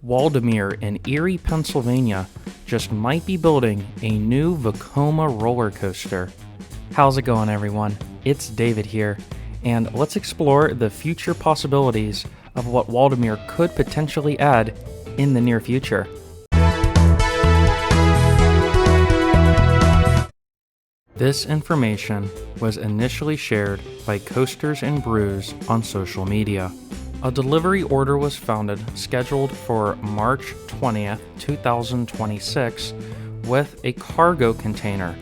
Waldameer in Erie, Pennsylvania just might be building a new Vekoma roller coaster. How's it going, everyone? It's David here, and let's explore the future possibilities of what Waldameer could potentially add in the near future. This information was initially shared by Coasters and Brews on social media. A delivery order was scheduled for March 20th, 2026 with a cargo container.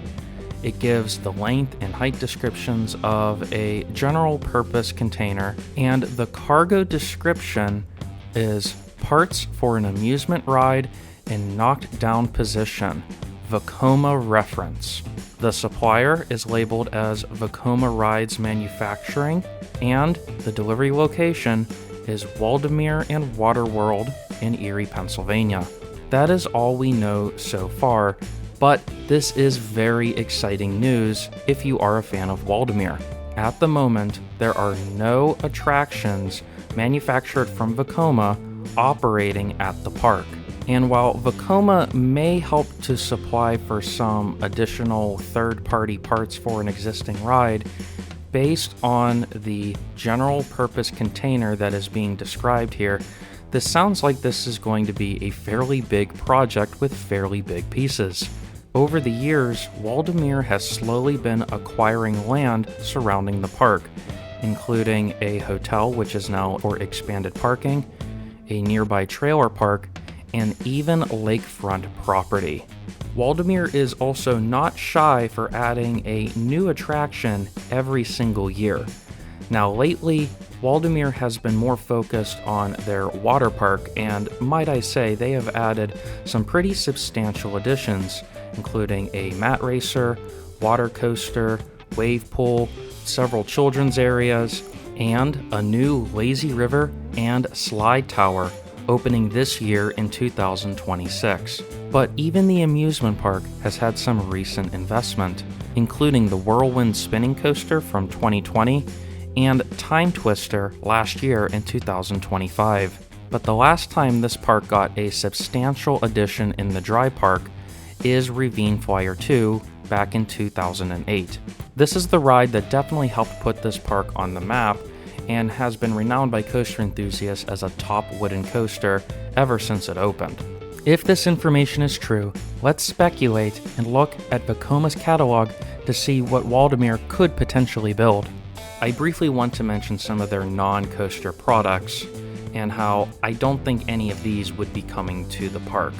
It gives the length and height descriptions of a general purpose container, and the cargo description is parts for an amusement ride in knocked down position, Vekoma reference. The supplier is labeled as Vekoma Rides Manufacturing, and the delivery location is Waldameer and Waterworld in Erie, Pennsylvania. That is all we know so far, but this is very exciting news if you are a fan of Waldameer. At the moment, there are no attractions manufactured from Vekoma operating at the park. And while Vekoma may help to supply for some additional third-party parts for an existing ride, based on the general purpose container that is being described here, this sounds like this is going to be a fairly big project with fairly big pieces. Over the years, Waldameer has slowly been acquiring land surrounding the park, including a hotel which is now for expanded parking, a nearby trailer park, and even lakefront property. Waldameer is also not shy for adding a new attraction every single year. Now lately, Waldameer has been more focused on their water park, and might I say they have added some pretty substantial additions, including a mat racer, water coaster, wave pool, several children's areas, and a new lazy river and slide tower opening this year in 2026. But even the amusement park has had some recent investment, including the Whirlwind spinning coaster from 2020 and Time Twister last year in 2025. But the last time this park got a substantial addition in the dry park is Ravine Flyer 2 back in 2008. This is the ride that definitely helped put this park on the map and has been renowned by coaster enthusiasts as a top wooden coaster ever since it opened. If this information is true, let's speculate and look at Vekoma's catalog to see what Waldameer could potentially build. I briefly want to mention some of their non-coaster products and how I don't think any of these would be coming to the park.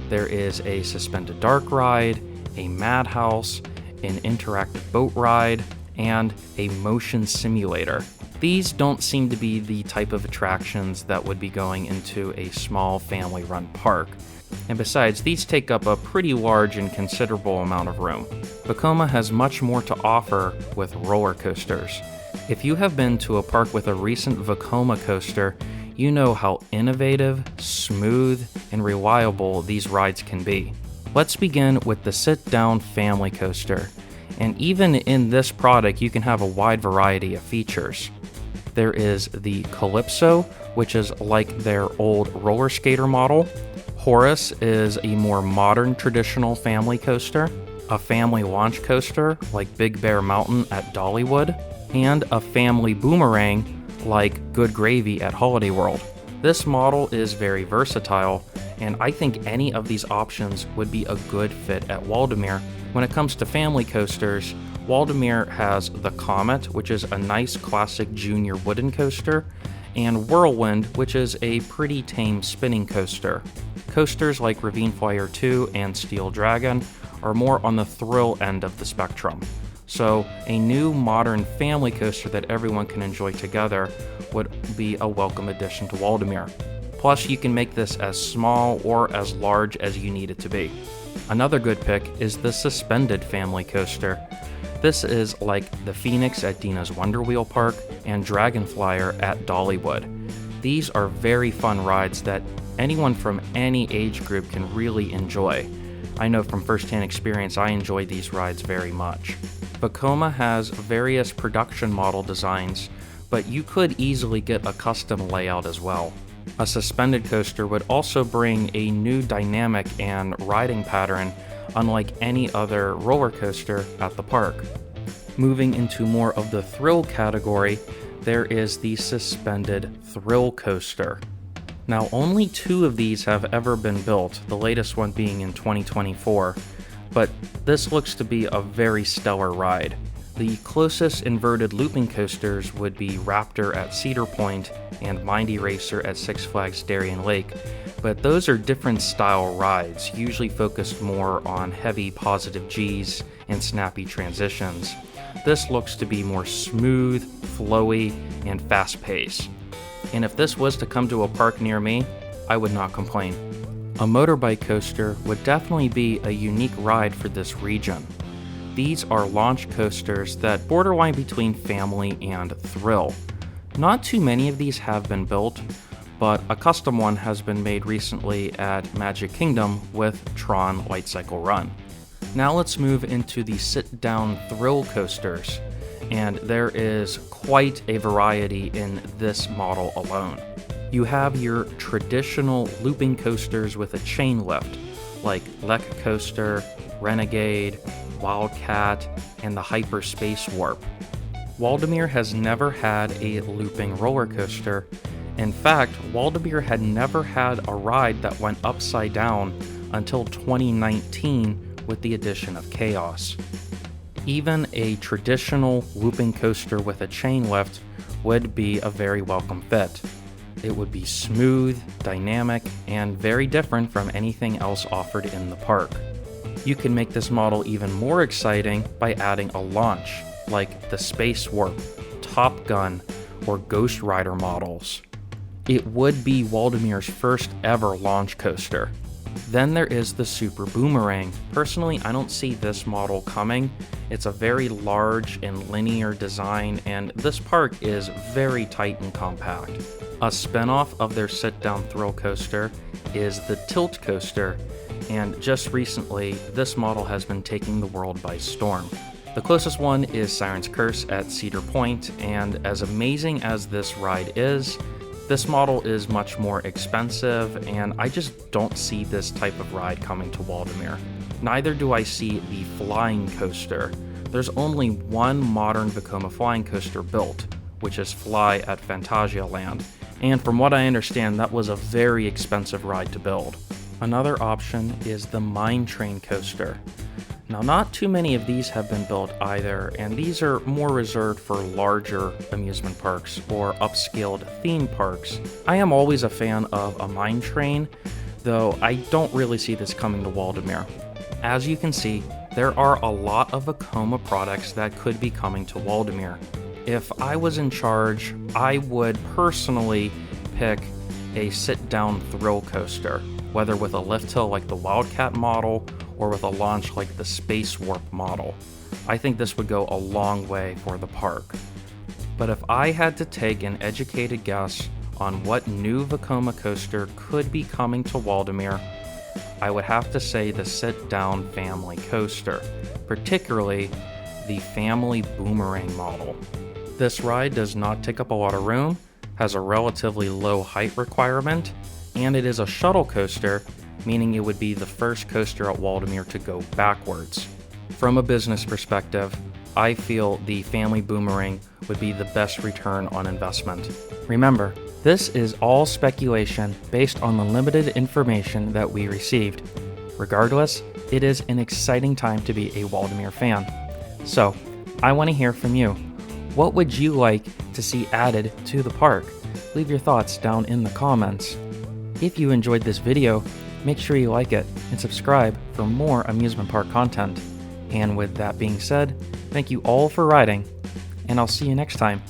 There is a suspended dark ride, a madhouse, an interactive boat ride, and a motion simulator. These don't seem to be the type of attractions that would be going into a small family-run park. And besides, these take up a pretty large and considerable amount of room. Vekoma has much more to offer with roller coasters. If you have been to a park with a recent Vekoma coaster, you know how innovative, smooth, and reliable these rides can be. Let's begin with the sit-down family coaster. And even in this product, you can have a wide variety of features. There is the Calypso, which is like their old roller skater model. Horus is a more modern traditional family coaster. A family launch coaster like Big Bear Mountain at Dollywood. And a family boomerang like Good Gravy at Holiday World. This model is very versatile, and I think any of these options would be a good fit at Waldameer. When it comes to family coasters, Waldameer has the Comet, which is a nice classic junior wooden coaster, and Whirlwind, which is a pretty tame spinning coaster. Coasters like Ravine Flyer 2 and Steel Dragon are more on the thrill end of the spectrum. So a new modern family coaster that everyone can enjoy together would be a welcome addition to Waldameer. Plus, you can make this as small or as large as you need it to be. Another good pick is the suspended family coaster. This is like the Phoenix at Dina's Wonder Wheel Park and Dragon Flyer at Dollywood. These are very fun rides that anyone from any age group can really enjoy. I know from firsthand experience I enjoy these rides very much. Vekoma has various production model designs, but you could easily get a custom layout as well. A suspended coaster would also bring a new dynamic and riding pattern unlike any other roller coaster at the park. Moving into more of the thrill category, there is the suspended thrill coaster. Now, only 2 of these have ever been built, the latest one being in 2024, but this looks to be a very stellar ride. The closest inverted looping coasters would be Raptor at Cedar Point and Mindy Racer at Six Flags Darien Lake, but those are different style rides, usually focused more on heavy positive Gs and snappy transitions. This looks to be more smooth, flowy, and fast-paced. And if this was to come to a park near me, I would not complain. A motorbike coaster would definitely be a unique ride for this region. These are launch coasters that borderline between family and thrill. Not too many of these have been built, but a custom one has been made recently at Magic Kingdom with Tron Light Cycle Run. Now let's move into the sit-down thrill coasters, and there is quite a variety in this model alone. You have your traditional looping coasters with a chain lift, like Lek Coaster, Renegade, Wildcat, and the Hyperspace Warp. Waldameer has never had a looping roller coaster. In fact, Waldameer had never had a ride that went upside down until 2019 with the addition of Chaos. Even a traditional looping coaster with a chain lift would be a very welcome fit. It would be smooth, dynamic, and very different from anything else offered in the park. You can make this model even more exciting by adding a launch, like the Space Warp, Top Gun, or Ghost Rider models. It would be Waldameer's first ever launch coaster. Then there is the Super Boomerang. Personally, I don't see this model coming. It's a very large and linear design, and this park is very tight and compact. A spin-off of their sit-down thrill coaster is the Tilt Coaster, and just recently, this model has been taking the world by storm. The closest one is Siren's Curse at Cedar Point, and as amazing as this ride is, this model is much more expensive, and I just don't see this type of ride coming to Waldameer. Neither do I see the Flying Coaster. There's only one modern Vekoma flying coaster built, which is Fly at Phantasialand, and from what I understand, that was a very expensive ride to build. Another option is the Mine Train Coaster. Now, not too many of these have been built either, and these are more reserved for larger amusement parks or upscaled theme parks. I am always a fan of a mine train, though I don't really see this coming to Waldameer. As you can see, there are a lot of Vekoma products that could be coming to Waldameer. If I was in charge, I would personally pick a sit-down thrill coaster, whether with a lift hill like the Wildcat model or with a launch like the Space Warp model. I think this would go a long way for the park. But if I had to take an educated guess on what new Vekoma coaster could be coming to Waldameer, I would have to say the sit-down family coaster, particularly the family boomerang model. This ride does not take up a lot of room, has a relatively low height requirement, and it is a shuttle coaster, meaning it would be the first coaster at Waldameer to go backwards. From a business perspective, I feel the family boomerang would be the best return on investment. Remember, this is all speculation based on the limited information that we received. Regardless, it is an exciting time to be a Waldameer fan. So, I want to hear from you. What would you like to see added to the park? Leave your thoughts down in the comments. If you enjoyed this video, make sure you like it and subscribe for more amusement park content. And with that being said, thank you all for riding, and I'll see you next time.